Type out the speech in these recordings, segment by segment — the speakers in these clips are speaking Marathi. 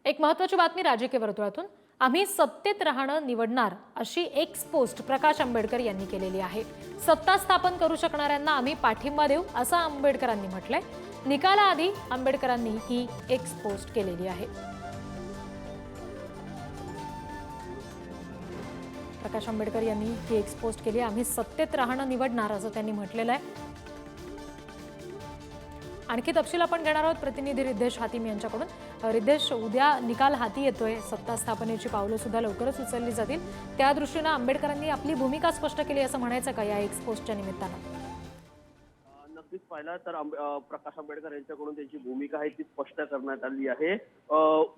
एक महत्त्वाची बातमी राजकीय वर्तुळातून. आम्ही सत्तेत राहणं निवडणार अशी एक्स पोस्ट प्रकाश आंबेडकर यांनी केलेली आहे. सत्ता स्थापन करू शकणाऱ्यांना आम्ही पाठिंबा देऊ असं आंबेडकरांनी म्हटलंय. निकालाआधी आंबेडकरांनी ही एक्स पोस्ट केलेली आहे. प्रकाश आंबेडकर यांनी ही एक्स पोस्ट केली. आम्ही सत्तेत राहणं निवडणार असं त्यांनी म्हटलेलं आहे. आणखी तपशील आपण घेणार आहोत प्रतिनिधी रिद्धेश हातीम यांच्याकडून. रिद्धेश, उद्या निकाल हाती येतोय. सत्ता स्थापनेची पावलं सुद्धा लवकरच उचलली जातील. त्या दृष्टीने आंबेडकरांनी आपली भूमिका स्पष्ट केली असं म्हणायचं का या एक्स पोस्टच्या निमित्तानं? नक्कीच पाहिलं तर प्रकाश आंबेडकर यांच्याकडून त्यांची भूमिका आहे ती स्पष्ट करण्यात आली आहे.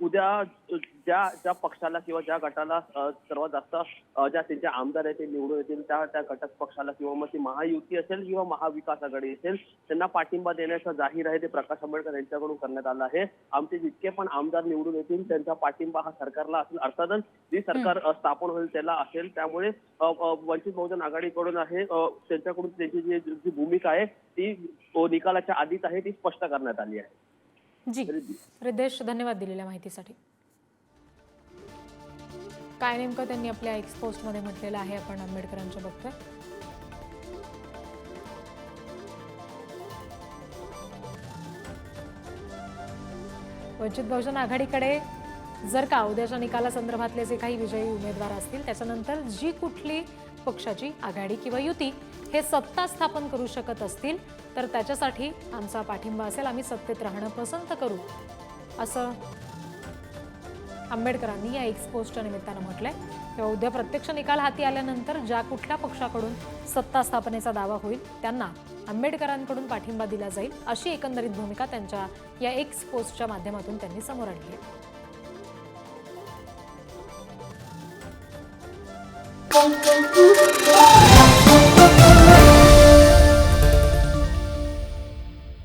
उद्या ज्या पक्षाला किंवा ज्या गटाला सर्वात जास्त ज्या त्यांचे आमदार आहेत ते निवडून येतील त्या घटक पक्षाला किंवा मग ती महायुती असेल किंवा महाविकास आघाडी असेल त्यांना पाठिंबा देण्याचं जाहीर आहे ते प्रकाश आंबेडकर यांच्याकडून करण्यात आलं आहे. आमचे जितके पण आमदार निवडून येतील त्यांचा पाठिंबा हा सरकारला असेल. अर्थातच जे सरकार स्थापन होईल त्याला असेल. त्यामुळे वंचित बहुजन आघाडीकडून आहे त्यांच्याकडून त्यांची जी भूमिका आहे ती निकालाच्या आधीच आहे ती स्पष्ट करण्यात आली आहे. जी रिद्धेश, धन्यवाद दिलेल्या माहितीसाठी. काय नेमकं त्यांनी आपल्या एक्स पोस्ट मध्ये म्हटलेलं आहे आपण आंबेडकरांच्या बघतोय. वंचित बहुजन आघाडीकडे जर का उद्याच्या निकालासंदर्भातले जे काही विजयी उमेदवार असतील त्याच्यानंतर जी कुठली पक्षाची आघाडी किंवा युती हे सत्ता स्थापन करू शकत असतील तर त्याच्यासाठी आमचा पाठिंबा असेल. आम्ही सत्तेत राहणं पसंत करू असं आंबेडकरांनी या एक्स पोस्टच्या निमित्तानं म्हटलंय. तेव्हा उद्या प्रत्यक्ष निकाल हाती आल्यानंतर ज्या कुठल्या पक्षाकडून सत्ता स्थापनेचा दावा होईल त्यांना आंबेडकरांकडून पाठिंबा दिला जाईल अशी एकंदरीत भूमिका त्यांच्या या एक्स पोस्टच्या माध्यमातून त्यांनी समोर आणली आहे.